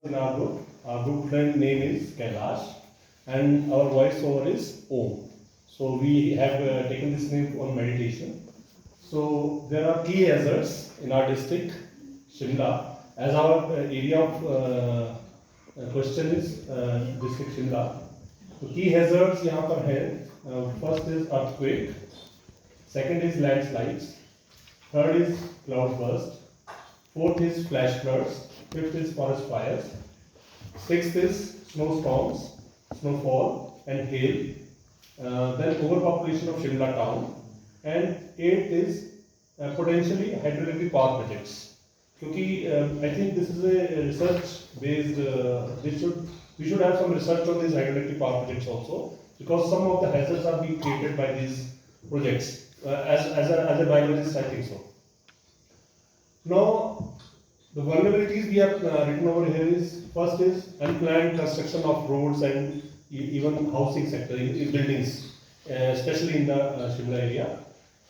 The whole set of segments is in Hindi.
In our group. Our group friend name is Kailash, and our voiceover is Om. So we have taken this name on meditation. So there are key hazards in our district, Shimla, as our area of question is district Shimla. So key hazards यहाँ पर हैं. First is earthquake, second is landslides, third is cloud burst, fourth is flash floods, fifth is forest fires, sixth is snowstorms, snowfall and hail, then overpopulation of Shimla town, and eighth is potentially hydroelectric power projects. क्योंकि I think this is a research based, we should have some research on these hydroelectric power projects also, because some of the hazards are being created by these projects. As a biologist, I think so. Now, the vulnerabilities we have written over here is, first is unplanned construction of roads and even housing sector, in buildings, especially in the Shimla area.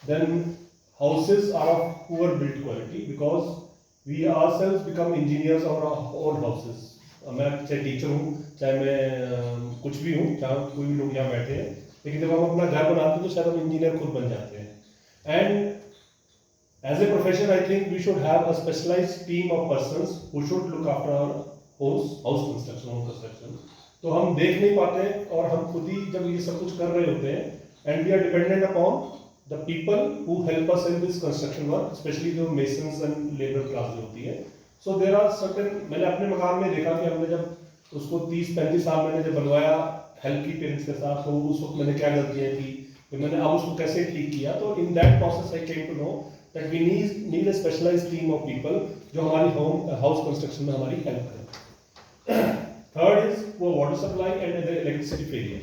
Then houses are of poor build quality because we ourselves become engineers of our own houses. मैं चाहे टीचर हूँ, चाहे मैं कुछ भी हूँ, चाहे कोई भी लोग यहाँ बैठे हैं, लेकिन जब हम अपना घर बनाते हैं तो शायद हम इंजीनियर खुद बन जाते हैं. And as a profession, I think we should have a specialized team of persons who should look after our house construction, home construction. तो हम देख नहीं पाते और हम खुद ही जब ये सब कुछ कर रहे होते हैं, and we are dependent upon the people who help us in this construction work, especially जो masons and labor class जो होती है. So there are certain, मैंने अपने मकान में देखा कि हमने जब उसको 30-35 साल मैंने जब बनवाया हेल्प की पेरेंट्स के साथ, तो उस वक्त मैंने क्या गलतियाँ की, मैंने अब उसको कैसे ठीक किया. तो in that process I came to know that we need a specialized team of people जो हमारी house construction में हमारी help करें. Third is poor water supply and the electricity failure.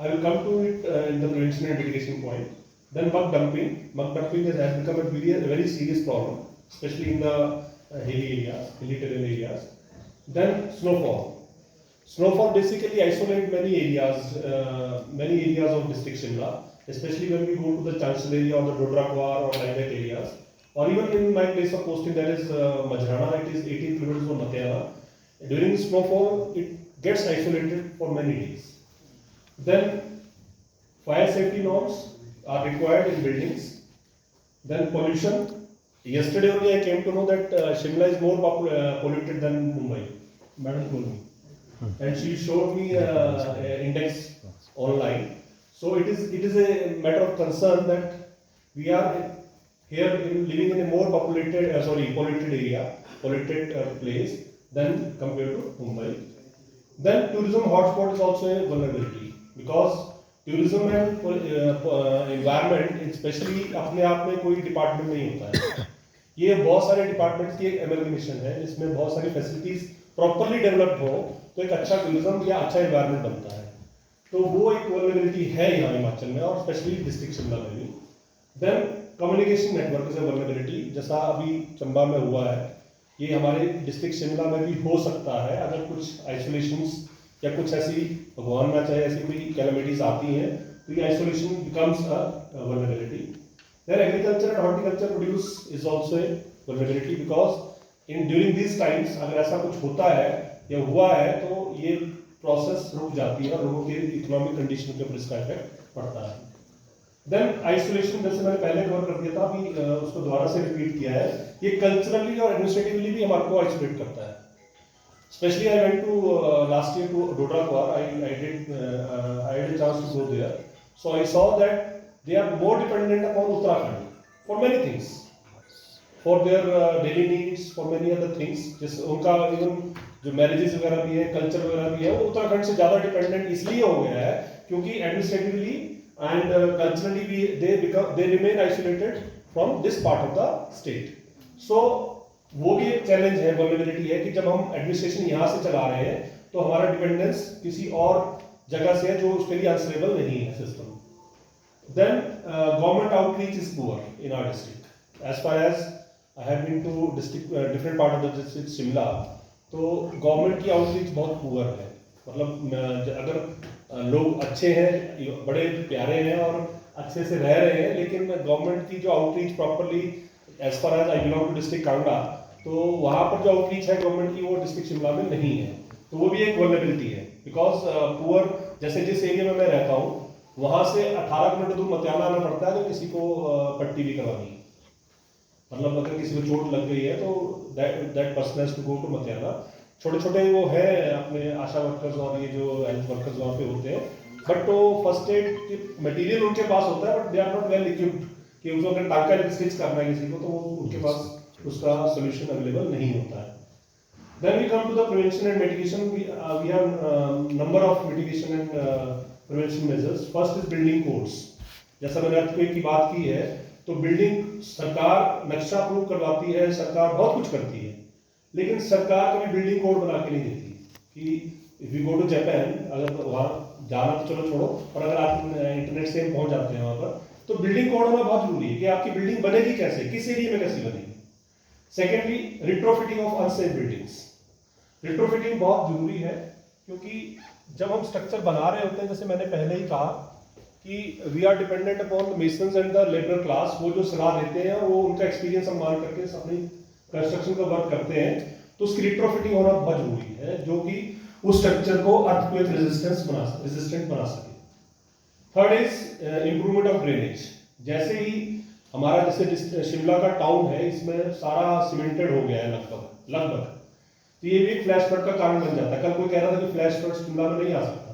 I will come to it in the prevention and mitigation point. Then mud dumping. Mud dumping has become a very serious problem, especially in the hilly terrain areas. Then snowfall. Snowfall basically isolate many areas of district Shimla, especially when we go to the Chancel area or the Dodra Kuar or like that areas. Or even in my place of posting, there is Majrana, it is 18 kilometers from Matayana. During snowfall, it gets isolated for many days. Then fire safety norms are required in buildings. Then pollution. Yesterday only I came to know that Shimla is more polluted than Mumbai. Madam told me. And she showed me index online. So it is a matter of concern that we are here living in a more polluted area, polluted place than compared to Mumbai. Then tourism hotspot is also a vulnerability because tourism and environment, especially अपने आप में कोई डिपार्टमेंट नहीं होता है. ये बहुत सारे डिपार्टमेंट्स की एक एमलगेशन है जिसमें बहुत सारी फैसिलिटीज प्रॉपरली डेवलप हो तो एक अच्छा टूरिज्म या अच्छा एनवायरनमेंट बनता है. तो वो एक वल्नरेबिलिटी है यहाँ हिमाचल में और स्पेशली डिस्ट्रिक्ट शिमला में भी. Then communication network is a vulnerability, जैसा अभी चंबा में हुआ है, ये हमारे डिस्ट्रिक्ट शिमला में भी हो सकता है अगर कुछ आइसोलेशंस या कुछ ऐसी भगवान ना चाहे ऐसी कोई कैलमिटीज आती हैं तो ये isolation becomes a vulnerability. Then agriculture and horticulture produce is also a vulnerability because during this times अगर ऐसा कुछ होता है या हुआ है तो ये प्रोसेस रुक जाती है और लोगों के इकोनॉमिक कंडीशन के ऊपर इसका इफेक्ट पड़ता है. देन आइसोलेशन, जैसे मैंने पहले कवर कर दिया था, अभी उसको दोबारा से रिपीट किया है, ये कल्चरली और एडमिनिस्ट्रेटिवली भी हमारे को आइसोलेट करता है. Especially I went to last year to Dodra Kuar. I had a chance to go there. So I saw that they are more dependent upon Uttarakhand for many things, for their daily needs, for many other things. जैसे उनका even जो marriages वगैरह भी है, culture वगैरह भी है, वो उत्तराखंड से ज़्यादा dependent इसलिए हो गया है क्योंकि administratively and culturally they remain isolated from this part of the state. So वो भी एक चैलेंज है, वल्नरेबिलिटी है कि जब हम एडमिनिस्ट्रेशन यहाँ से चला रहे हैं तो हमारा डिपेंडेंस किसी और जगह से है जो उसके लिए अनस्टेबल नहीं है system. Then government outreach is poor in our district. As far as I have been to district different part of the district Shimla, तो गवर्नमेंट की आउटरीच बहुत पुअर है. मतलब अगर लोग अच्छे हैं, बड़े प्यारे हैं और अच्छे से रह रहे हैं, लेकिन गवर्नमेंट की जो outreach properly, as far as I belong to district Kangra, तो वहाँ पर जो आउटरीच है गवर्नमेंट की वो डिस्ट्रिक्ट शिमला में नहीं है, तो वो भी एक वल्नरेबिलिटी है। बिकॉज पुअर, जैसे जिस एरिया में मैं रहता हूँ वहाँ से 18 किलोमीटर दूर मतियाना आना पड़ता है, तो किसी को पट्टी भी करवानी है, मतलब अगर किसी को चोट लग गई है तो that person has to go to Matiyana. छोटे छोटे वो है अपने आशा वर्कर्स और ये जो हेल्थ वर्कर्स वहाँ पे होते हैं, बट तो फर्स्ट एड की मटेरियल उनके पास होता है, but they are not well equipped कि उसको अगर टांका स्टिच करना है किसी को तो वो उनके पास उसका सोल्यूशन अवेलेबल नहीं होता है। Then we come to the prevention and mitigation. We have number of mitigation and prevention measures. First is building codes. जैसा मैंने अर्थक्वेक की बात की है, तो बिल्डिंग सरकार नक्शा अप्रूव करवाती है, सरकार बहुत कुछ करती है, लेकिन सरकार कभी बिल्डिंग कोड बना के नहीं देती। कि if you go to Japan, अगर वहाँ जाना तो चलो छोड़ो, और अगर आप इंटरनेट से पहुंच जाते हैं वहाँ पर, तो बिल्डिंग कोड होना बहुत जरूरी है कि आपकी बिल्डिंग बनेगी कैसे, किस एरिया में कैसे बनेगी। Secondly, retrofitting of unsafe buildings. Retrofitting बहुत जरूरी है, क्योंकि जब हम स्ट्रक्चर बना रहे होते हैं, जैसे मैंने पहले ही कहा कि we are dependent upon the masons and the labour class, वो जो सलाह देते हैं वो उनका एक्सपीरियंस हम मान करके अपनी कंस्ट्रक्शन का वर्क करते हैं, तो उसकी रिट्रोफिटिंग होना बहुत जरूरी है, जो कि उस स्ट्रक्चर को अर्थक्वेक रेजिस्टेंट बना सके। Third is improvement of drainage. जैसे ही हमारा जैसे शिमला का टाउन है, इसमें सारा सीमेंटेड हो गया है लगभग, तो ये भी एक फ्लैश फ्लड का कारण बन जाता है। कल कोई कह रहा था कि फ्लैश फ्लड शिमला में नहीं आ सकता,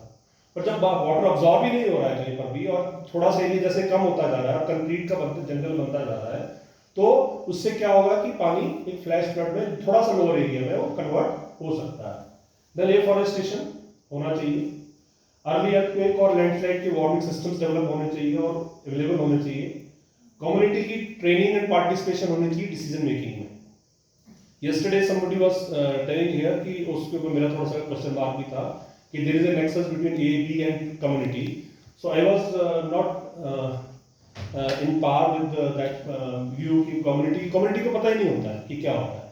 पर जब वाटर अब्सॉर्ब ही नहीं हो रहा है कहीं पर भी, और थोड़ा सा एरिया जैसे कम होता जा रहा है, कंक्रीट का जंगल बनता जा रहा है, तो उससे क्या होगा कि पानी एक फ्लैश फ्लड में थोड़ा सा लोअर एरिया में वो कन्वर्ट हो सकता है। देन एफॉरेस्टेशन होना चाहिए, अर्ली अर्थक्वेक और लैंडस्लाइड के वार्निंग सिस्टम्स डेवलप होने चाहिए और अवेलेबल होने चाहिए। कम्युनिटी की ट्रेनिंग एंड पार्टिसिपेशन होनी चाहिए डिसीजन मेकिंग में। Yesterday somebody was telling here कि उसके ऊपर मेरा थोड़ा सा क्वेश्चन मार्क भी था कि there is a nexus between A, B and community. So I was not in par with that view कि community को पता ही नहीं होता है कि क्या होता है।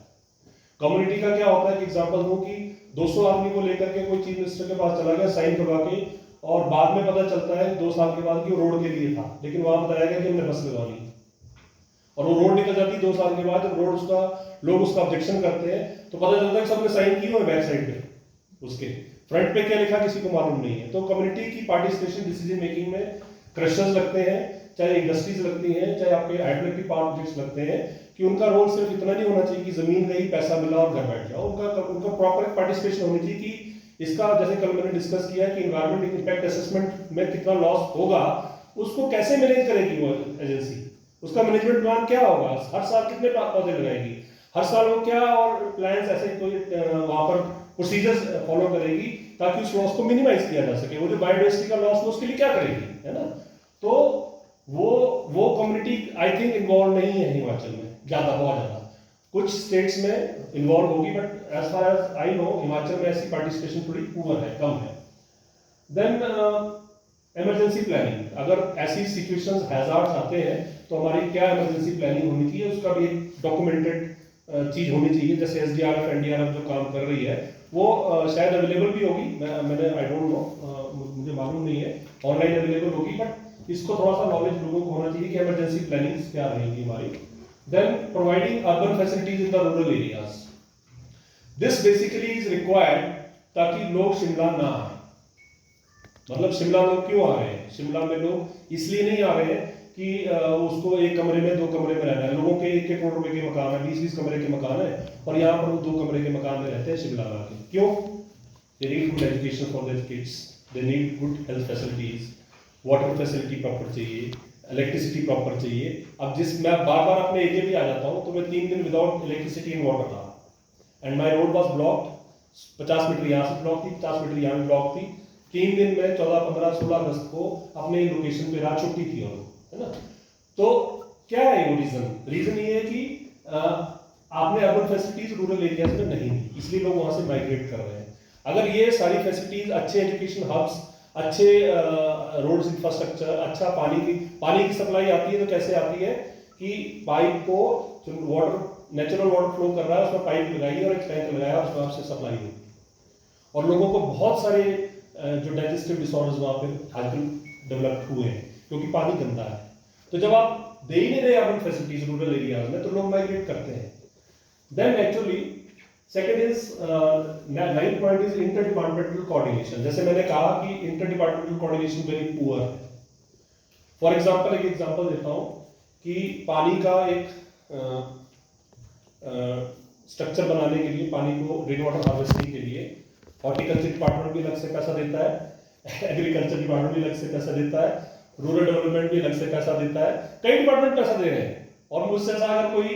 कम्युनिटी का क्या होता है कि एग्जांपल दूं कि 200 आदमी को लेकर के कोई चीफ मिनिस्टर के पास चला गया साइन करवा के, और बाद में पता चलता है 2 साल के बाद कि वो रोड के लिए था, लेकिन वहां बताया गया कि हमने बस लगवानी, और वो रोड निकल जाती है 2 साल के बाद, जब रोड उसका लोग उसका ऑब्जेक्शन करते हैं तो पता चलता है कि सबने साइन किए हुए बैक साइड पे, उसके फ्रंट पे क्या लिखा किसी को मालूम नहीं है। तो कम्युनिटी की पार्टिसिपेशन डिसीजन मेकिंग में क्रशर्स लगते हैं, चाहे इंडस्ट्रीज लगती हैं, चाहे आपके हाइड्रोइलेक्ट्रिक पावर प्रोजेक्ट्स लगते हैं, कि उनका रोल सिर्फ इतना नहीं होना चाहिए कि जमीन गई पैसा मिला और घर बैठ जाओ। उनका प्रॉपर पार्टिसिपेशन होनी चाहिए कि इसका, जैसे कल मैंने डिस्कस किया कि इन्वायरमेंट इम्पैक्ट असेसमेंट में कितना लॉस होगा, उसको कैसे मैनेज करेगी वो एजेंसी, उसका मैनेजमेंट प्लान क्या होगा, हर साल कितने पौधे लगाएगी, हर साल वो क्या और प्लान्स ऐसे कोई वहां पर प्रोसीजर्स फॉलो करेगी ताकि उस लॉस को मिनिमाइज किया जा सके। वो जो बायोडाइवर्सिटी का लॉस उसके लिए क्या करेगी, है ना। तो वो कम्युनिटी आई थिंक इन्वॉल्व नहीं है हिमाचल में ज्यादा, बहुत ज्यादा। कुछ स्टेट्स में इन्वॉल्व होगी, but as far as I know Himachal में ऐसी पार्टिसिपेशन थोड़ी पुअर है, कम है। देन इमरजेंसी प्लानिंग, अगर ऐसी सिचुएशंस हैजार्ड्स आते हैं तो हमारी क्या इमरजेंसी प्लानिंग होनी चाहिए, उसका भी एक डॉक्यूमेंटेड चीज होनी चाहिए। जैसे एसडीआरएफ एनडीआरएफ जो काम कर रही है वो शायद अवेलेबल भी होगी, मैंने आई डोंट नो, मुझे मालूम नहीं है, ऑनलाइन अवेलेबल होगी, बट इसको थोड़ा सा नॉलेज लोगों को होना चाहिए कि इमरजेंसी प्लानिंग क्या रहेगी हमारी। Then providing urban facilities in the rural areas, this basically is required ताकि लोग शिमला ना आए। मतलब शिमला लोग क्यों आ रहे हैं, शिमला में लोग इसलिए नहीं आ रहे हैं कि उसको एक कमरे में 2 कमरे में रहना है। लोगों के 1 करोड़ रुपए के मकान है, 20-20 कमरे के मकान है, और यहाँ पर वो 2 कमरे के मकान में रहते हैं शिमला में आके। क्यों? They need good education for their kids, they need good health facilities, water facility proper चाहिए, इलेक्ट्रिसिटी प्रॉपर चाहिए। अब मैं बार बार अपने एरिया में आ जाता हूँ तो मैं 3 दिन विदाउट इलेक्ट्रिसिटी एंड वाटर था, and my road was blocked. 50 metre यहाँ से ब्लॉक थी, 50 मीटर यहाँ ब्लॉक थी। 3 दिन में 14, 15, 16 अगस्त को अपने लोकेशन पे रात छुट्टी थी, और है ना। तो क्या है वो रीजन ये है कि आपने अर्बन फैसिलिटीज रूरल एरियाज में नहीं दी, इसलिए लोग वहां से माइग्रेट कर रहे हैं। अगर ये सारी फैसिलिटीज, अच्छे एजुकेशन हब्स, अच्छे रोड्स इंफ्रास्ट्रक्चर, अच्छा पानी की सप्लाई आती है, तो कैसे आती है कि पाइप को वाटर नेचुरल वाटर फ्लो कर रहा है, उसमें पाइप लगाई और एक टैंक लगाया, उसमें आपसे सप्लाई हुई, और लोगों को बहुत सारे जो डाइजेस्टिव डिसऑर्डर्स वहाँ पे आजकल डेवलप हुए हैं क्योंकि पानी गंदा है। तो जब आप दे ही नहीं रहे अर्बन फैसिलिटीज रूरल एरियाज में, तो लोग माइग्रेट करते हैं। Then actually second is ninth point is interdepartmental coordination. जैसे मैंने कहा कि interdepartmental coordination very poor है. फॉर एग्जाम्पल एक एग्जाम्पल देता हूँ कि पानी का एक स्ट्रक्चर बनाने के लिए, पानी को रेन वाटर हार्वेस्टिंग के लिए हॉर्टिकल्चर डिपार्टमेंट भी अलग से पैसा देता है, एग्रीकल्चर डिपार्टमेंट भी अलग से पैसा देता है, रूरल डेवलपमेंट भी अलग से पैसा देता है, कई डिपार्टमेंट पैसा दे रहे हैं. और मुझसे अगर कोई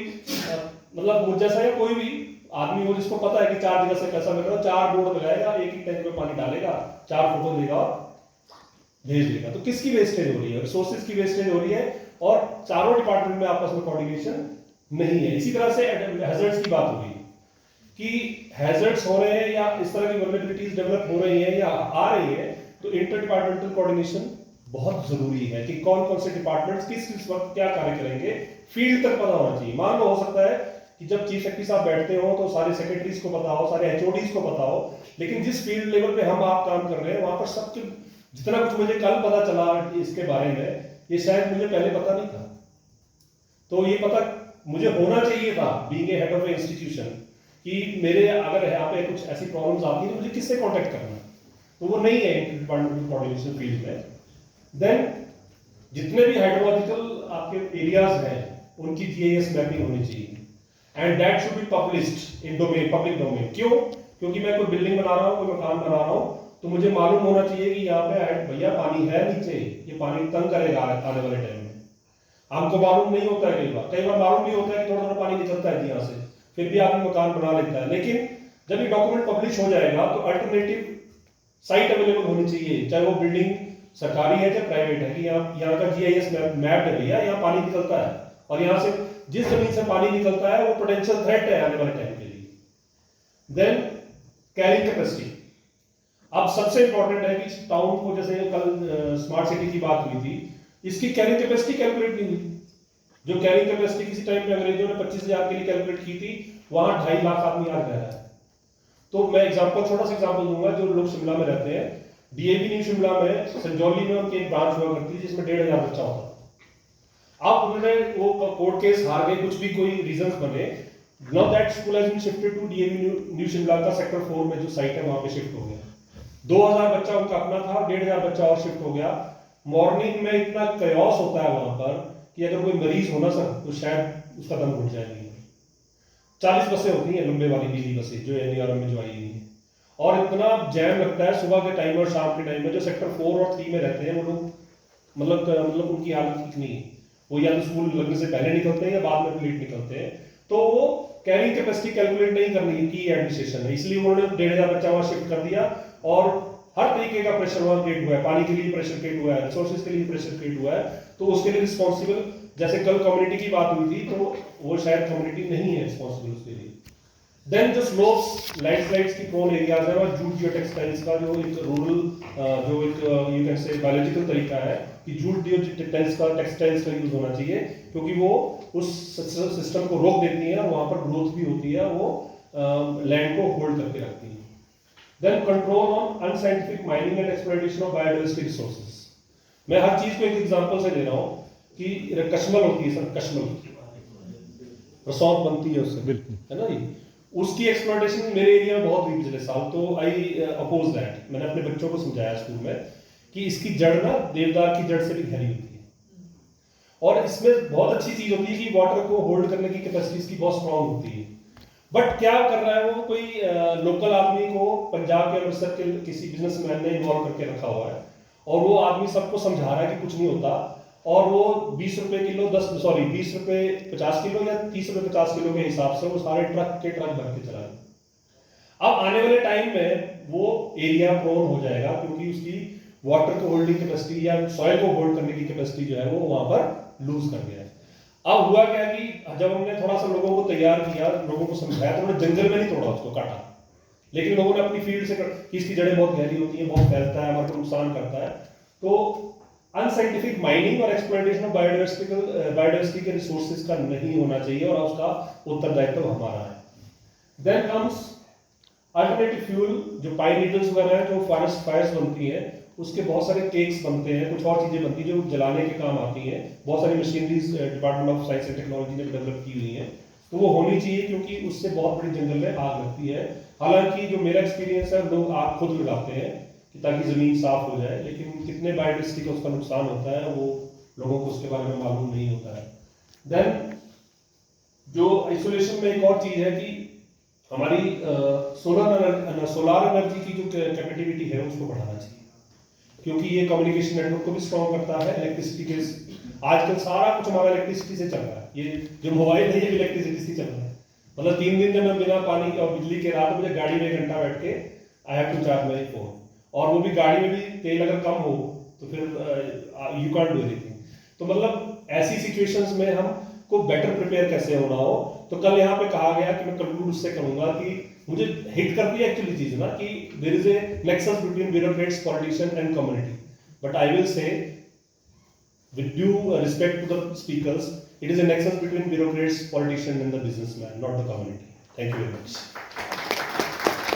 मतलब मुझ जैसा या कोई भी आदमी हो जिसको पता है कि 4 जगह से पैसा मिल रहा है, 4 बोर्ड लगाएगा, एक ही टैंक में पानी डालेगा, 4 फोटो देगा और भेज देगा. तो किसकी वेस्टेज हो रही है? रिसोर्सेज की वेस्टेज हो रही है और चारों डिपार्टमेंट में आपस में कोऑर्डिनेशन नहीं है. इसी तरह से हैजर्ड्स की बात होगी कि हैजर्ड्स हो रहे हैं या इस तरह की वल्नरेबिलिटीज डेवलप हो रही है या आ रही है, तो इंटर डिपार्टमेंटल कोऑर्डिनेशन बहुत जरूरी है कि कौन कौन से डिपार्टमेंट्स किस वक्त क्या कार्य करेंगे, फील्ड तक पता होना चाहिए. मान लो हो सकता है कि जब चीफ सेक्रेटरी साहब बैठते हो तो सारे सेक्रेटरीज को पता हो, सारे एचओडीज को पता हो, लेकिन जिस फील्ड लेवल पे हम आप काम कर रहे हैं वहां पर सबके जितना कुछ मुझे कल पता चला इसके बारे में, ये शायद मुझे पहले पता नहीं था. तो ये पता मुझे होना चाहिए था being a head of A institution कि मेरे अगर यहाँ पे कुछ ऐसी प्रॉब्लम्स आती है तो मुझे किससे कांटेक्ट करना. तो वो नहीं है डिपार्टमेंटल कोऑर्डिनेशन फील्ड में. देन जितने भी हाइड्रोलॉजिकल आपके एरियाज हैं उनकी जीआईएस मैपिंग होनी चाहिए and that should be published in domain, public domain. क्यों? क्योंकि मैं कोई बिल्डिंग बना रहा हूँ, कोई मकान बना रहा हूँ, तो मुझे मालूम होना चाहिए कि यहाँ पे भैया पानी है नीचे, ये पानी तंग करेगा आने वाले टाइम में. हमको मालूम नहीं होता है, कई बार मालूम नहीं होता है कि थोड़ा थोड़ा पानी निकलता है यहाँ से, फिर भी आदमी मकान बना लेता है. लेकिन जब ये डॉक्यूमेंट पब्लिश हो जाएगा तो अल्टरनेटिव साइट अवेलेबल होनी चाहिए, चाहे वो बिल्डिंग सरकारी है चाहे प्राइवेट है, कि यहाँ का जीआईएस मैप है भैया, यहाँ पानी निकलता है और यहाँ से जिस जमीन से पानी निकलता है वो पोटेंशियल थ्रेट है आने वाले टाइम के लिए. Then carrying capacity. अब सबसे इंपॉर्टेंट है कि टाउन को, जैसे कल स्मार्ट सिटी की बात हुई थी, इसकी कैरिंग कैपेसिटी कैलकुलेट नहीं हुई. जो कैरिंग कैपेसिटी किसी टाइम पे अंग्रेजों ने 25,000 के लिए कैलकुलेट की थी, वहां 2.5 लाख आदमी आज रह रहा है. तो मैं एग्जांपल, छोटा सा एग्जांपल दूंगा. जो लोग शिमला में रहते हैं, डीएवी न्यू शिमला में संजौली में उनकी एक ब्रांच हुआ करती थी जिसमें 1,500 बच्चा होता. अब उन्होंने वो कोर्ट केस हार गए, कुछ भी कोई रीजंस बने, now that school has been shifted to DAV new Shimla का सेक्टर 4 में जो साइट है वहां पे शिफ्ट हो गया. 2,000 बच्चा उनका अपना था, 1,500 बच्चा और शिफ्ट हो गया. मॉर्निंग में इतना कयास होता है वहां पर कि अगर कोई मरीज हो ना सर तो शायद उसका दम घुट जाएगी. 40 बसें होती हैं लंबे वाली नीली बसें जो एनडीआरएम में जो आई हुई है, और इतना जैम लगता है सुबह के टाइम और शाम के टाइम में. जो सेक्टर 4 और 3 में रहते हैं वो लोग मतलब उनकी हालत ठीक नहीं है. वो या तो स्कूल लगने से पहले निकलते हैं या बाद में लेट निकलते हैं. तो वो कैरिंग कैपेसिटी कैलकुलेट नहीं करनी की एडमिनिस्ट्रेशन है, इसलिए उन्होंने 1,500 बच्चा वहां शिफ्ट कर दिया. और हर तरीके का प्रेशर वहां क्रिएट हुआ है, पानी के लिए प्रेशर क्रिएट हुआ है, रिसोर्सेज के लिए प्रेशर क्रिएट हुआ है. तो उसके लिए रिस्पॉन्सिबल, जैसे कल कम्युनिटी की बात हुई थी, तो वो शायद कम्युनिटी नहीं है रिस्पॉन्सिबल उसके लिए. देन जो स्लोप्स, लैंडस्लाइड्स की प्रोन एरियाज है, और जूट जियो टेक्सटाइल्स का जो एक रूरल जो एक यू कैन से बायोलॉजिकल तरीका है कि जूट जियो टेक्सटाइल्स का यूज होना चाहिए, क्योंकि वो उस सिस्टम को रोक देती है और वहां पर ग्रोथ भी होती है, वो लैंड को होल्ड करके रखती है. Then control on unscientific mining and exploitation of biodiversity resources. मैं हर चीज को एक एग्जांपल से दे रहा हूं कि कश्मल होती है सर, कश्मल रसौंत बनती है उससे, बिल्कुल है ना जी. उसकी एक्सप्लॉयटेशन मेरे एरिया में बहुत हुई पिछले साल, तो आई अपोज दैट. मैंने अपने बच्चों को समझाया स्कूल में कि इसकी जड़ ना देवदार की जड़ से भी गहरी होती है, और इसमें बहुत अच्छी चीज होती है कि वाटर को होल्ड करने की कैपेसिटी इसकी बहुत स्ट्रांग होती है. बट क्या कर रहा है वो, कोई लोकल आदमी को पंजाब के अमृतसर के किसी बिजनेसमैन ने इन्वॉल्व करके रखा हुआ है, और वो आदमी सबको समझा रहा है कि कुछ नहीं होता, और वो 20 रुपए किलो 20 रुपए 50 किलो या 30 रुपए 50 किलो के हिसाब से वो सारे ट्रक भर के चला रहे. अब आने वाले टाइम में वो एरिया प्रोन हो जाएगा, क्योंकि उसकी वाटर को होल्डिंग कैपेसिटी या सॉइल को होल्ड करने की कैपेसिटी जो है वो वहां पर लूज कर गया है. अब हुआ क्या कि जब हमने थोड़ा सा लोगों को तैयार किया, लोगों को समझाया, तो उन्होंने जंगल में नहीं तोड़ा, उसको काटा, लेकिन लोगों ने अपनी फील्ड से कि इसकी जड़ें बहुत गहरी होती हैं, बहुत फैलता है, हमारे को नुकसान करता है. तो अनसाइंटिफिक माइनिंग और एक्सप्लॉयटेशन ऑफ बायोडाइवर्सिटी के रिसोर्सेज का नहीं होना चाहिए, और उसका उत्तरदायित्व हमारा है. देन कम्स अल्टरनेटिव फ्यूल, जो पाइन नीडल्स वगैरह है, जो फॉरेस्ट फायर्स बनती हैं, उसके बहुत सारे केक्स बनते हैं, कुछ और चीजें बनती हैं जो जलाने के काम आती हैं. बहुत सारी machineries department of science and technology ने डेवलप की हुई हैं, तो वो होनी चाहिए, क्योंकि उससे बहुत बड़ी जंगल में आग लगती है। हालांकि जो मेरा एक्सपीरियंस है, लोग आग खुद लगाते हैं कि ताकि ज़मीन साफ हो जाए, लेकिन कितने बायोडाइवर्सिटी का उसका नुकसान होता है वो लोगों को उसके बारे में मालूम नहीं होता है। देन जो आइसोलेशन में एक और चीज़ है कि हमारी सोलार एनर्जी की जो कैपेबिलिटी है उसको बढ़ाना चाहिए, क्योंकि ये कम्युनिकेशन नेटवर्क को भी स्ट्रॉन्ग करता है। इलेक्ट्रिसिटी के आजकल सारा कुछ हमारा इलेक्ट्रिसिटी से चल रहा है, ये जो मोबाइल है ये भी इलेक्ट्रिसिटी से चल रहा है। मतलब 3 दिन जब मैं बिना पानी और बिजली के रहा तो मुझे गाड़ी में 1 घंटा बैठ के I have to charge my phone, और वो भी गाड़ी में भी तेल अगर कम हो तो फिर यू कांट डू एनीथिंग। तो मतलब ऐसी सिचुएशंस में हम को बेटर प्रिपेयर कैसे होना हो, तो कल यहाँ पे कहा गया कि मैं कंक्लूड उससे करूंगा कि मुझे हिट करती है एक्चुअली चीज ना कि there is a nexus between bureaucrats, politician and community, but I will say with due respect to the speakers, it is a nexus between bureaucrats, politicians and the businessman, not the community. Thank you very much.